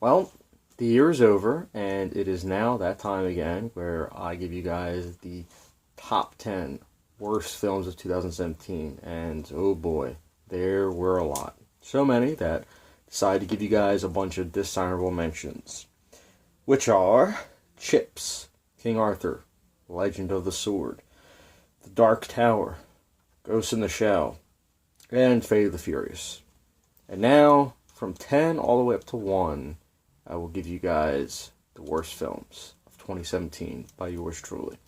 Well, the year is over, and it is now that time again where I give you guys the top 10 worst films of 2017. And oh boy, there were a lot. So many that I decided to give you guys a bunch of dishonorable mentions, which are Chips, King Arthur, Legend of the Sword, The Dark Tower, Ghost in the Shell, and Fate of the Furious. And now, from 10 all the way up to 1, I will give you guys the worst films of 2017 by yours truly.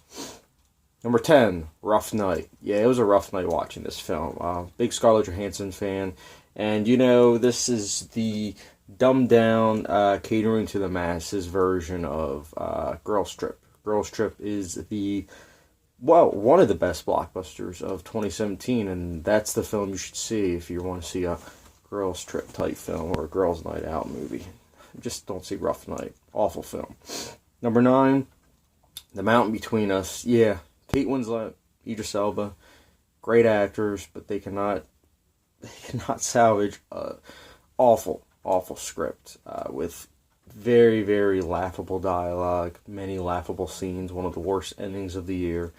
Number 10, Rough Night. Yeah, it was a rough night watching this film. Big Scarlett Johansson fan. And you know, this is the dumbed down, catering to the masses version of Girls Trip. Girls Trip is one of the best blockbusters of 2017, and that's the film you should see if you want to see a Girls Trip type film or a Girls Night Out movie. Just don't see Rough Night. Awful film. Number 9, The Mountain Between Us. Yeah, Kate Winslet, Idris Elba, great actors, but they cannot salvage a awful script with very, very laughable dialogue, many laughable scenes, one of the worst endings of the year.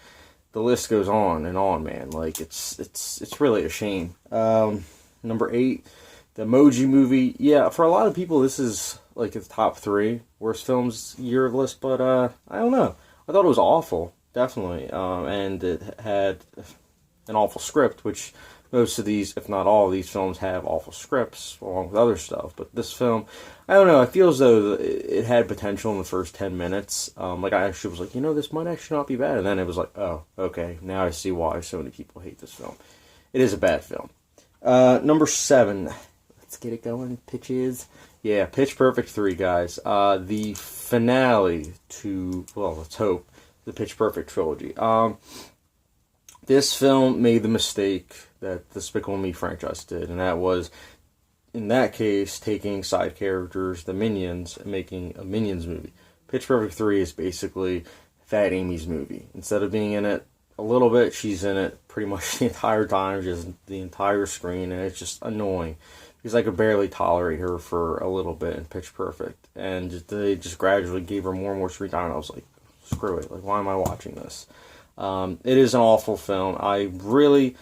The list goes on and on, man. Like, it's really a shame. Number 8, The Emoji Movie. Yeah, for a lot of people, this is like the top 3 worst films year of list, but I don't know. I thought it was awful, definitely, and it had an awful script, which most of these, if not all of these films, have awful scripts along with other stuff. But this film, I don't know, I feel as though it had potential in the first 10 minutes. Like, I actually was like, this might actually not be bad. And then it was like, oh, okay, now I see why so many people hate this film. It is a bad film. Number 7, let's get it going, Pitches. Yeah, Pitch Perfect 3, guys. The finale to, well, let's hope, the Pitch Perfect trilogy. This film made the mistake that the Despicable Me franchise did, and that was, in that case, taking side characters, the Minions, and making a Minions movie. Pitch Perfect 3 is basically Fat Amy's movie. Instead of being in it a little bit, she's in it pretty much the entire time, just the entire screen, and it's just annoying. Because I could barely tolerate her for a little bit in Pitch Perfect. And they just gradually gave her more and more screen time, and I was like, screw it. Like, why am I watching this? It is an awful film. I really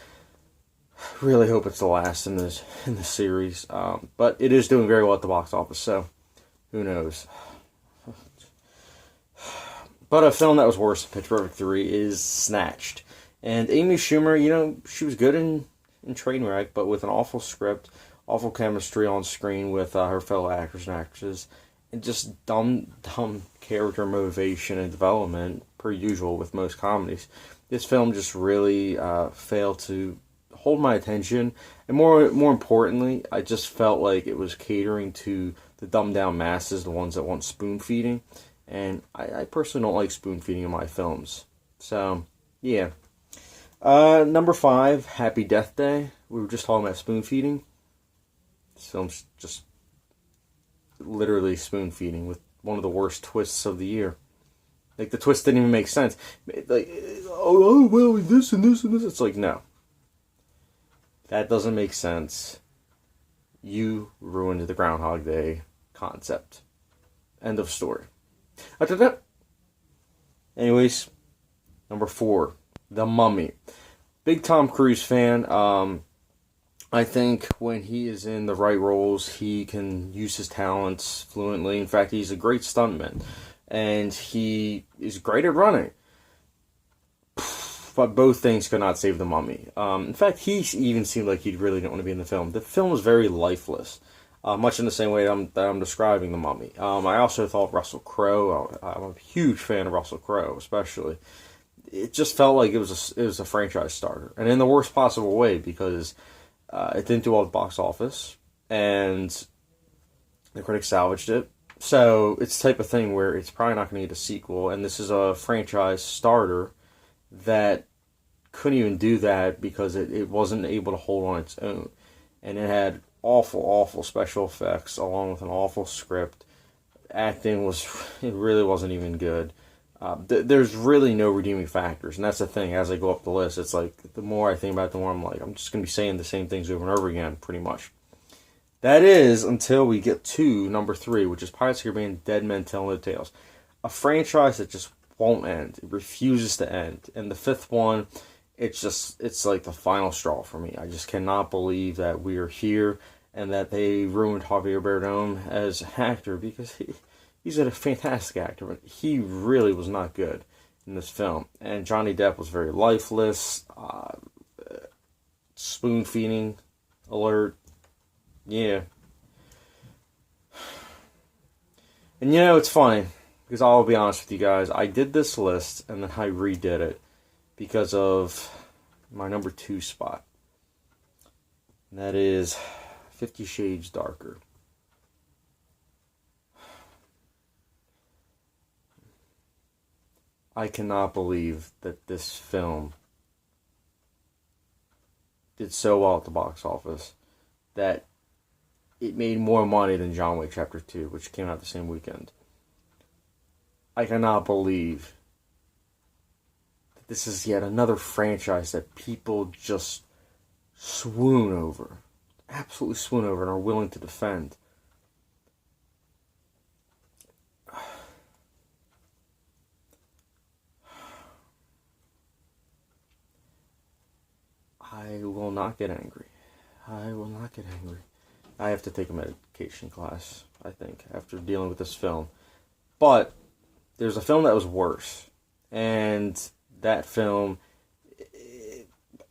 hope it's the last in this series. But it is doing very well at the box office, so who knows? But a film that was worse than Pitch Perfect 3 is Snatched. And Amy Schumer, she was good in Trainwreck, but with an awful script, awful chemistry on screen with her fellow actors and actresses, and just dumb character motivation and development, per usual with most comedies. This film just really failed to hold my attention, and more importantly, I just felt like it was catering to the dumbed down masses, the ones that want spoon feeding, and I personally don't like spoon feeding in my films. So yeah. Number 5, Happy Death Day. We were just talking about spoon feeding. This film's just literally spoon feeding with one of the worst twists of the year. Like, the twist didn't even make sense. Like, oh well, this and this and this. It's like, no. That doesn't make sense. You ruined the Groundhog Day concept. End of story. Anyways, number 4, The Mummy. Big Tom Cruise fan. I think when he is in the right roles, he can use his talents fluently. In fact, he's a great stuntman. And he is great at running. But both things could not save The Mummy. In fact, he even seemed like he really didn't want to be in the film. The film was very lifeless. Much in the same way that I'm describing The Mummy. I also thought Russell Crowe, I'm a huge fan of Russell Crowe, especially. It just felt like it was a franchise starter. And in the worst possible way, because it didn't do well at the box office, and the critics salvaged it. So it's the type of thing where it's probably not going to get a sequel, and this is a franchise starter that couldn't even do that because it wasn't able to hold on its own. And it had awful special effects along with an awful script. Acting it really wasn't even good. There's really no redeeming factors, and that's the thing. As I go up the list, it's like the more I think about it, the more I'm like, I'm just going to be saying the same things over and over again, pretty much. That is until we get to number 3, which is Pirates of the Caribbean: Dead Men Tell No Tales, a franchise that just won't end. It refuses to end. And the 5th one, it's like the final straw for me. I just cannot believe that we are here and that they ruined Javier Bardem as an actor, because he's a fantastic actor, but he really was not good in this film. And Johnny Depp was very lifeless, spoon feeding alert. Yeah. And it's funny, because I'll be honest with you guys, I did this list and then I redid it because of my number 2 spot. And that is 50 Shades Darker. I cannot believe that this film did so well at the box office that it made more money than John Wick Chapter 2, which came out the same weekend. I cannot believe that this is yet another franchise that people just swoon over. Absolutely swoon over and are willing to defend. I will not get angry. I will not get angry. I have to take a medication class, I think, after dealing with this film. But there's a film that was worse. And that film,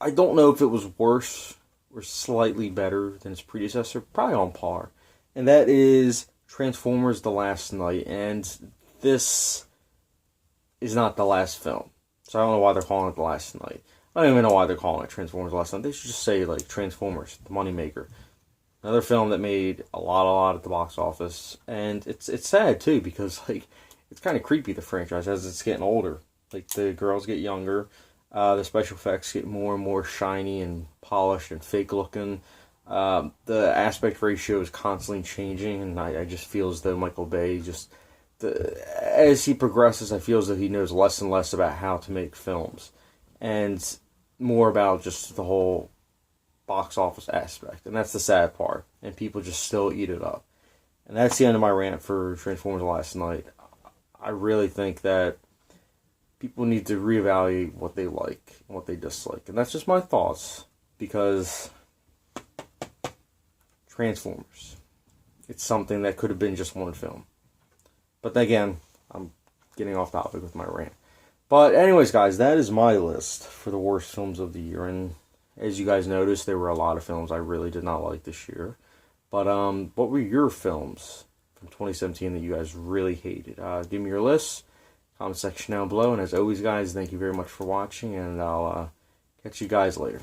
I don't know if it was worse or slightly better than its predecessor. Probably on par. And that is Transformers: The Last Knight. And this is not the last film. So I don't know why they're calling it The Last Knight. I don't even know why they're calling it Transformers: The Last Knight. They should just say, like, Transformers, the moneymaker. Another film that made a lot at the box office. And it's sad, too, because, like, it's kind of creepy, the franchise, as it's getting older. Like, the girls get younger. The special effects get more and more shiny and polished and fake-looking. The aspect ratio is constantly changing, and I just feel as though Michael Bay as he progresses, I feel as though he knows less and less about how to make films. And more about just the whole box office aspect. And that's the sad part. And people just still eat it up. And that's the end of my rant for Transformers: The Last Knight. I really think that people need to reevaluate what they like and what they dislike. And that's just my thoughts. Because Transformers, it's something that could have been just one film. But again, I'm getting off topic with my rant. But anyways, guys, that is my list for the worst films of the year. And as you guys noticed, there were a lot of films I really did not like this year. But what were your films from 2017 that you guys really hated? Give me your list. Comment section down below. And as always, guys, thank you very much for watching. And I'll catch you guys later.